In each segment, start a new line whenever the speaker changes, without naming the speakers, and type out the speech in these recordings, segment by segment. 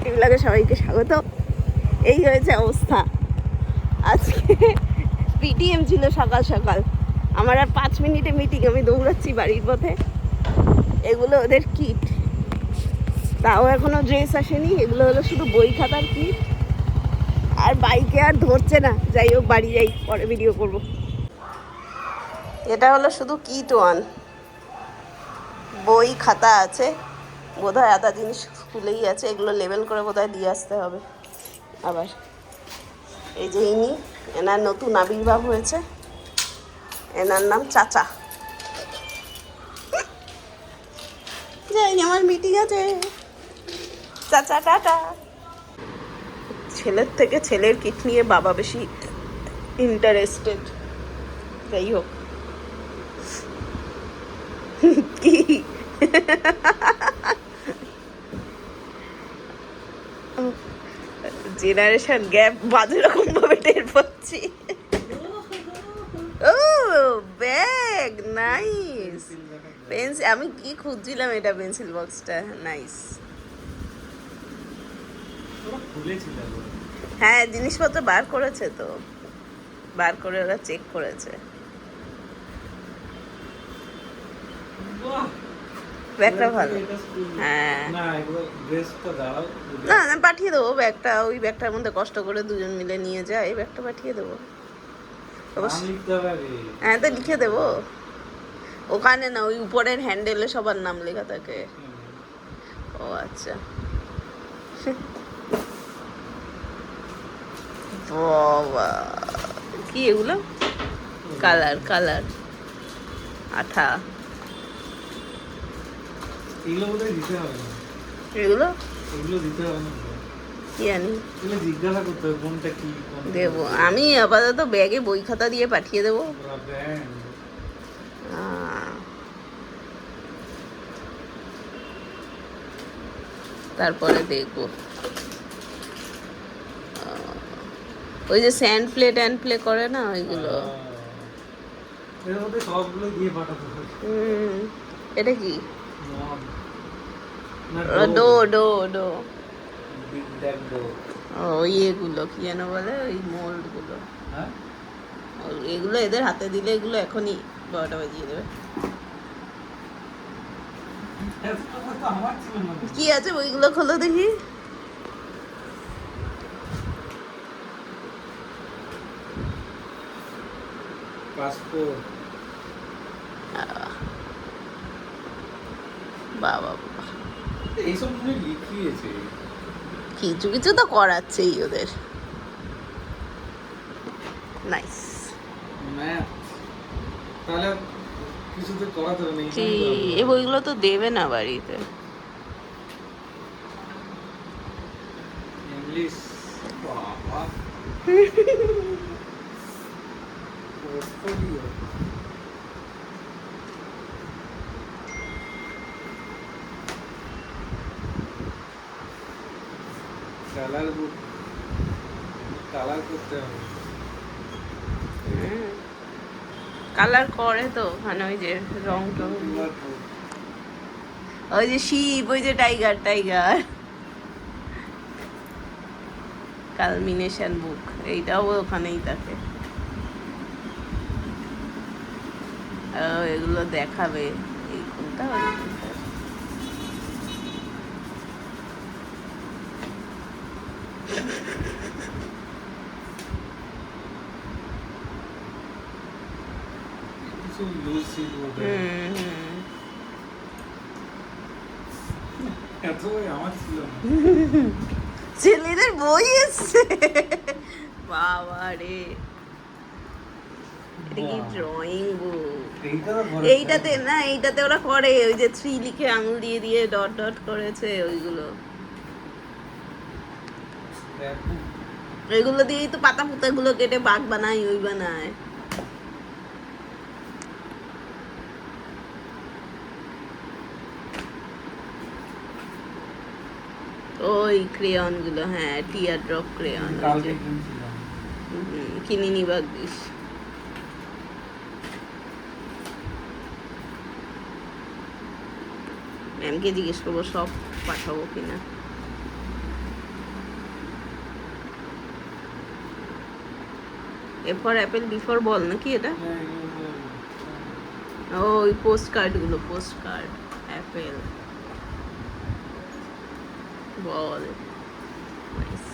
City ব্লগে সবাইকে স্বাগত। এই হয়েছে অবস্থা আজকে। পিটিএম ছিল সকাল সকাল, আমার আর 5 মিনিটে মিটিং। আমি দৌড়াচ্ছি বাড়ির পথে। এগুলো ওদের কিট, তাও এখনো ড্রেস আসেনি। এগুলো হলো শুধু বই খাতার কিট, আর বাইকে আর ধরছে না। যাই হোক, বাড়ি যাই, পরে ভিডিও করব। এটা হলো শুধু কিট 1, বই খাতা আছে, বোধহয় আধা জিনিস স্কুলেই আছে। এগুলো লেবেল করে বোধহয় দিয়ে আসতে হবে। আবার এই যে ইনি, এনার নতুন আবির্ভাব হয়েছে, এনার নাম চাচা। যাই, আমার মিটিং আছে, চাচা টাটা। ছেলের থেকে ছেলের কিট নিয়ে বাবা বেশি ইন্টারেস্টেড। যাই হোক, কি জেনারেশন গ্যাপ বাজে রকম ভাবে টের পাচ্ছি। ও ব্যাগ, নাইস। পেন্সিল, আমি কি খুঁজছিলাম, এটা পেন্সিল বক্সটা নাইস। হ্যাঁ, জিনিসপত্র বার করেছে তো, বার করে ওরা চেক করেছে। ব্যাগটা ভালো। হ্যাঁ, না না, পাঠিয়ে দেবো ব্যাগটা। ওই ব্যাগটার মধ্যে কষ্ট করে দুজন মিলে নিয়ে যায়, এই ব্যাগটা পাঠিয়ে দেবো। হ্যাঁ, তো লিখে দেবো ওখানে, না ওই উপরের হ্যান্ডেলে সবার নাম লেখা থাকে। ও আচ্ছা। বাবা, কি এগুলো? কালার কালার আঠা,
এগুলো বোধহয় দিতে হবে না।
এগুলো
এগুলো দিতে হবে না,
কি জানি,
এগুলো জিজ্ঞাসা করতে হবে কোনটা কি
দেবো। আমি আপাতত ব্যাগে বই খাতা দিয়ে পাঠিয়ে দেবো। তারপরে দেখবো ওই যে স্যান্ড প্লে ট্যান্ড প্লে করে না, ওইগুলো।
এর মধ্যে সবগুলো দিয়ে পাঠাতে হবে।
এটা কি? ডো ডো ডো ওই এগুলো কি যেন বলে, ওই মোল্ড গুলো। এগুলো এদের হাতে দিলে এগুলো এখনই 12টা বাজিয়ে দেবে। কি আছে ওইগুলো, খোলো দেখি।
পাসপোর্ট,
বাবা
এইসব মনে লিখিয়েছে।
কিছু কিছু তো করাচ্ছেই ওদের। নাইস।
ম্যাথ তাহলে কিছুতে করাতে হবে না।
কি এই বইগুলো তো দেবে না বাড়িতে।
ইংলিশ, বাবা পোর্টফোলিও, কালার বুক, কালার করতে হবে।
কালার করে তো ওখানে, ওই যে রং টং, ওই যে শিব, ওই যে টাইগার টাইগার। কালমিনেশন বুক, এইটাও ওখানেই থাকে। এগুলো দেখাবে, এই কোনটা ওই কোনটা। ছেলেদের বই এসছে, বাবা রে। এটা কি ড্রয়িং বুক? এইটাতে না, এইটাতে ওরা করে ওই যে 3 লিখে আঙুল দিয়ে দিয়ে ডট ডট করেছে, ওইগুলো। ওইগুলো দিয়েই তো পাতা পুতাগুলো কেটে বাঘ বানায়, ওই বানায়। ওই ক্রেয়ন গুলো, হ্যাঁ, টিয়ার ড্রপ ক্রেয়ন কিনে নিবা গিস। ম্যামকে জিজ্ঞেস করবো সব পাঠাবো কিনা। A for apple, B for ball নাকি এটা? ও ওই পোস্ট কার্ডগুলো, post card. Apple, ball, nice.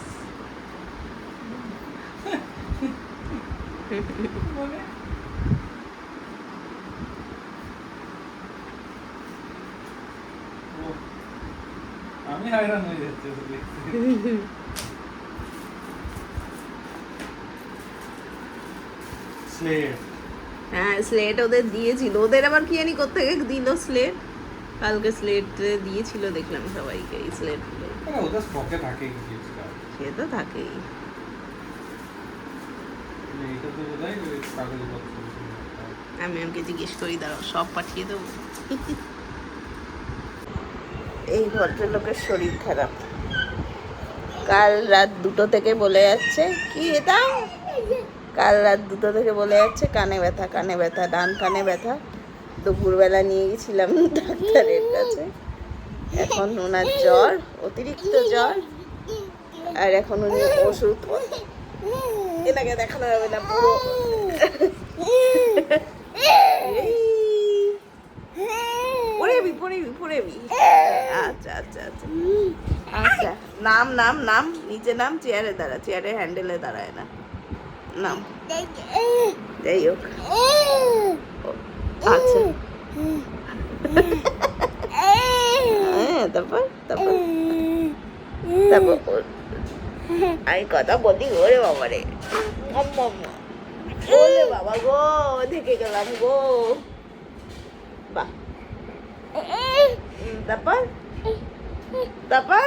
আমি হায়রান হয়ে যাচ্ছি ওটা দেখতে। স্লেট।
হ্যাঁ স্লেট ওদের দিয়েছিল, ওদের আবার কি জানি কোত্থেকে দিল স্লেট, কালকে স্লেট দিয়েছিল দেখলাম সবাইকে এই স্লেটগুলো।
আরে ওদের স্টকে থাকে কিছু এক্সট্রা।
সে তো থাকেই।
মানে এটা তো বোধহয় ওই কাগজপত্র।
আমি আমাকে জিজ্ঞেস করি, দাঁড়াও সব পাঠিয়ে দেবো। এই ভদ্রলোকের শরীর খারাপ, কাল রাত 2টো থেকে বলে যাচ্ছে কি এটা, কাল রাত 2টো থেকে বলে যাচ্ছে কানে ব্যথা, কানে ব্যথা, ডান কানে ব্যথা। দুপুরবেলা নিয়ে গেছিলাম ডাক্তারের কাছে, এখন ওনার জ্বর, অতিরিক্ত জ্বর, আর এখন উনি ওষুধ, এটাকে দেখানো যাবে না পুরো। পড়েবি পড়েবি পড়েবি। আচ্ছা আচ্ছা আচ্ছা আচ্ছা, নাম নাম নাম, নিচে নাম, চেয়ারে দাঁড়া, চেয়ারের হ্যান্ডেলে দাঁড়ায় না, নাম। যাই হোক, আচ্ছা। হ্যাঁ তারপর তারপর তারপর আমি কথা বলি, ওরে বাবা রে, ওরে বাবা গো, থেকে গেলাম গো। বাহ, তারপর তারপর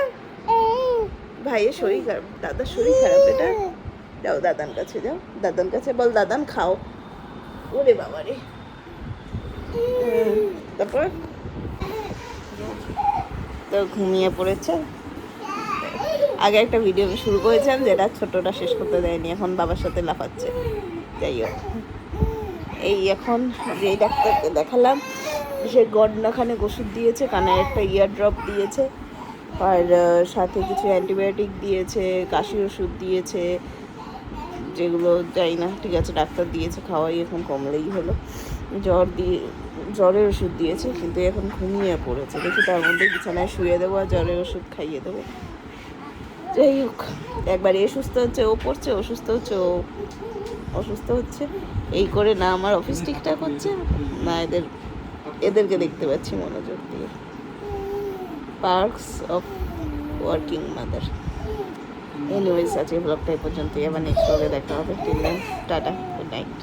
ভাইয়ের শরীর খারাপ, দাদার শরীর খারাপ, এটা যাও দাদার কাছে, যাও দাদার কাছে বল, দাদান খাও। ওরে বাবা রে, তারপর তো ঘুমিয়ে পড়েছে। আগে একটা ভিডিও শুরু করেছিলাম যেটা ছোটটা শেষ করতে দেয়নি, এখন বাবার সাথে লাফাচ্ছে। যাই হোক, এই এখন যেই ডাক্তারকে দেখালাম সে গন্ডাখানেক ওষুধ দিয়েছে, কানে একটা ইয়ার ড্রপ দিয়েছে, আর সাথে কিছু অ্যান্টিবায়োটিক দিয়েছে, কাশির ওষুধ দিয়েছে, যেগুলো যাই না, ঠিক আছে ডাক্তার দিয়েছে খাওয়াই, এখন কমলেই হলো। জ্বরের ওষুধ দিয়েছে, কিন্তু এখন ঘুমিয়ে পড়েছে, দেখি তার মধ্যে বিছানায় শুয়ে দেবো আর জ্বরের ওষুধ খাইয়ে দেবো। যাই হোক, একবার এ সুস্থ হচ্ছে ও পড়ছে, অসুস্থ হচ্ছে ও অসুস্থ হচ্ছে, এই করে না আমার অফিস ঠিকঠাক হচ্ছে না এদেরকে দেখতে পাচ্ছি মনোযোগ দিয়ে। Perks of working mother. Anyways আজকে ব্লগটা এই পর্যন্তই, আবার নেক্সট ব্লগে দেখা হবে। Till then tata, good night.